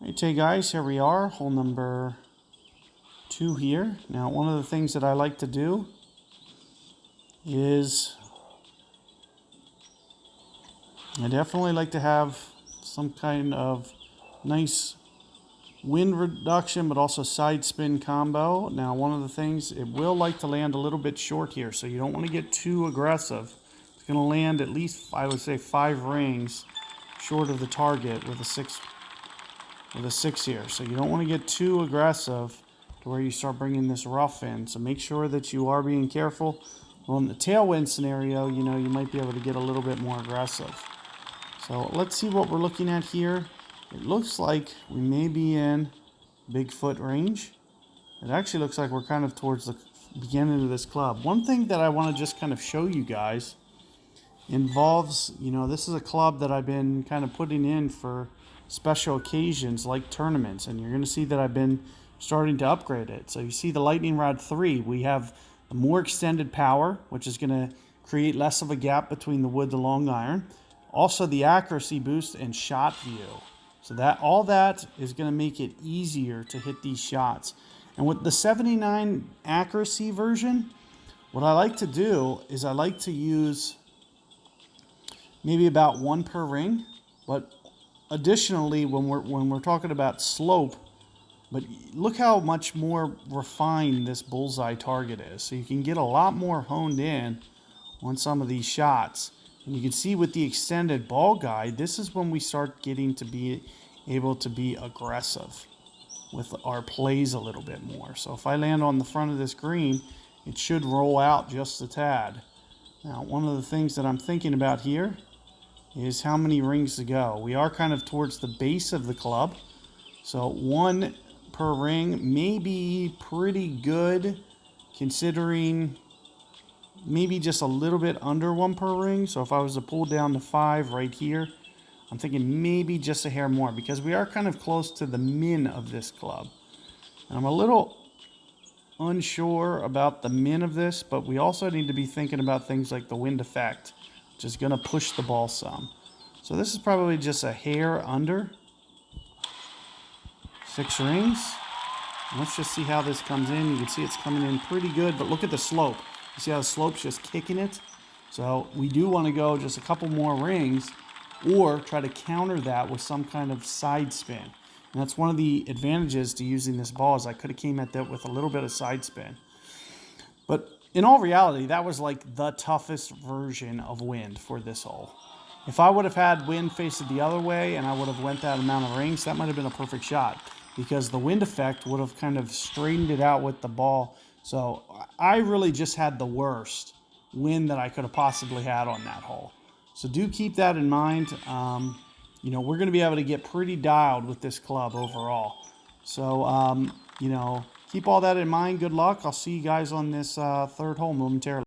Okay guys, here we are, hole number 2 here. Now one of the things that I like to do is I definitely like to have some kind of nice wind reduction but also side spin combo. Now one of the things, it will like to land a little bit short here, so you don't want to get too aggressive. It's going to land at least, I would say, 5 rings short of the target with a 6 here. So you don't want to get too aggressive to where you start bringing this rough in. So make sure that you are being careful. Well, in the tailwind scenario, you might be able to get a little bit more aggressive. So let's see what we're looking at here. It looks like we may be in Bigfoot range. It actually looks like we're kind of towards the beginning of this club. One thing that I want to just kind of show you guys involves, this is a club that I've been kind of putting in for special occasions like tournaments, and you're going to see that I've been starting to upgrade it. So you see the Lightning Rod 3, we have a more extended power, which is going to create less of a gap between the wood, the long iron. Also the accuracy boost and shot view. So that all that is going to make it easier to hit these shots. And with the 79 accuracy version, what I like to do is I like to use maybe about 1 per ring, but additionally, when we're talking about slope, but look how much more refined this bullseye target is. So you can get a lot more honed in on some of these shots. And you can see with the extended ball guide, this is when we start getting to be able to be aggressive with our plays a little bit more. So if I land on the front of this green, it should roll out just a tad. Now, one of the things that I'm thinking about here is how many rings to go. We are kind of towards the base of the club, so 1 per ring may be pretty good, considering maybe just a little bit under 1 per ring. So if I was to pull down to 5 right here, I'm thinking maybe just a hair more, because we are kind of close to the min of this club. And I'm a little unsure about the min of this, but we also need to be thinking about things like the wind effect, which is going to push the ball some. So this is probably just a hair under 6 rings. Let's just see how this comes in. You can see it's coming in pretty good, but look at the slope. You see how the slope's just kicking it? So we do want to go just a couple more rings, or try to counter that with some kind of side spin. And that's one of the advantages to using this ball, is I could have came at that with a little bit of side spin. But in all reality, that was like the toughest version of wind for this hole. If I would have had wind facing the other way and I would have went that amount of rings, that might have been a perfect shot, because the wind effect would have kind of straightened it out with the ball. So I really just had the worst wind that I could have possibly had on that hole. So do keep that in mind. We're going to be able to get pretty dialed with this club overall. So, keep all that in mind. Good luck. I'll see you guys on this 3rd hole momentarily.